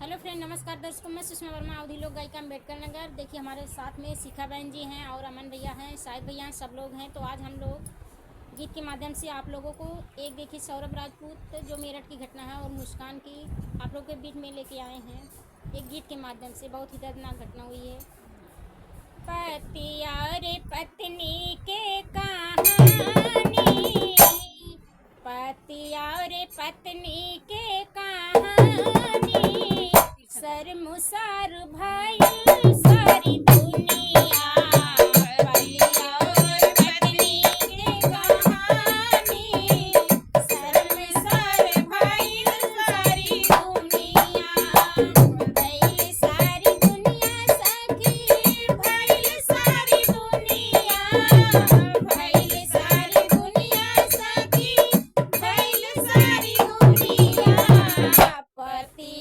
Hello friend, नमस्कार दर्शकों। मैं सुषमा वर्मा, अवधि लोक गायिका, अम्बेडकर नगर। देखिए हमारे साथ में शिखा बहन जी हैं और अमन भैया हैं, शाहिद भैया हैं, सब लोग हैं। तो आज हम लोग गीत के माध्यम से आप लोगों को एक देखिए सौरभ राजपूत जो मेरठ की घटना है और मुस्कान की आप लोग के बीच में लेके आए हैं एक गीत के माध्यम से। बहुत ही दर्दनाक घटना हुई है। पति और पत्नी के कहानी, पति और पत्नी के कहानी, शर्मसार भाई सारी दुनिया। पति और पत्नी के कहानी, शर्मसार भाई सारी दुनिया। भइल सारी दुनिया सखी, भइल सारी दुनिया, भइल सारी दुनिया सखी, भइल सारी दुनिया। पति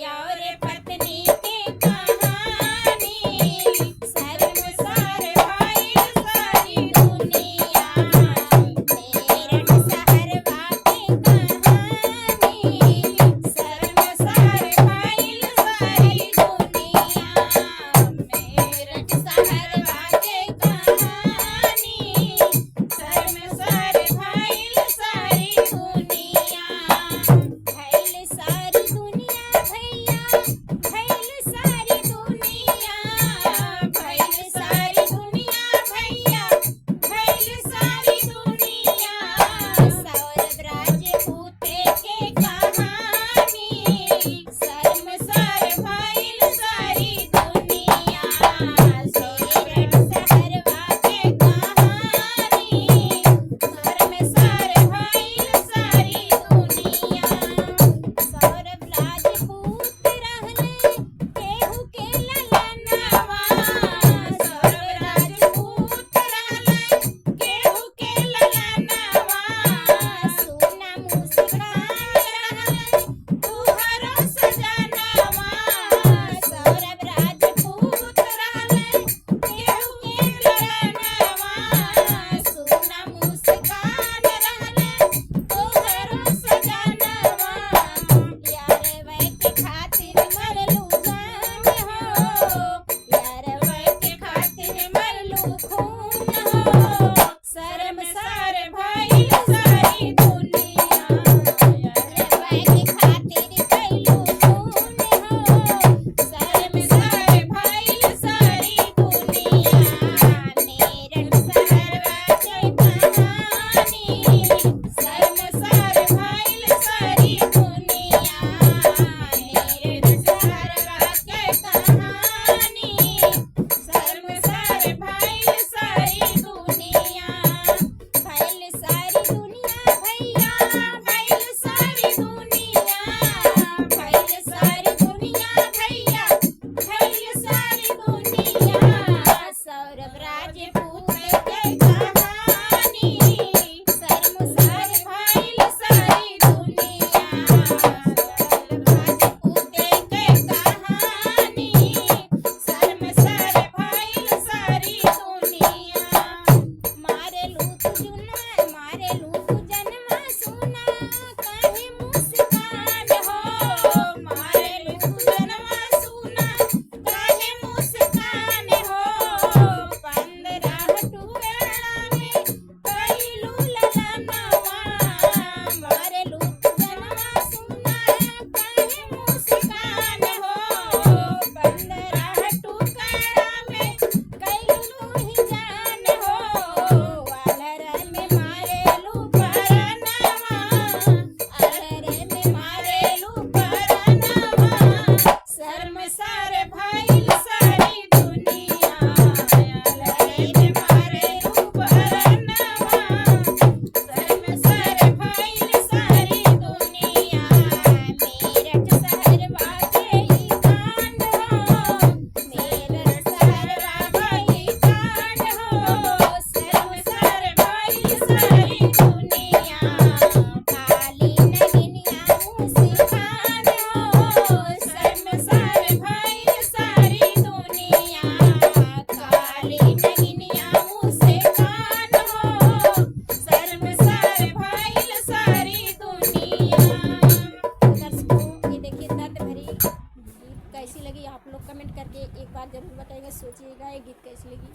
कैसी लगी आप लोग कमेंट करके एक बार ज़रूर बताइएगा, सोचिएगा ये गीत कैसी लगी।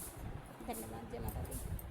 धन्यवाद। जय माता दी।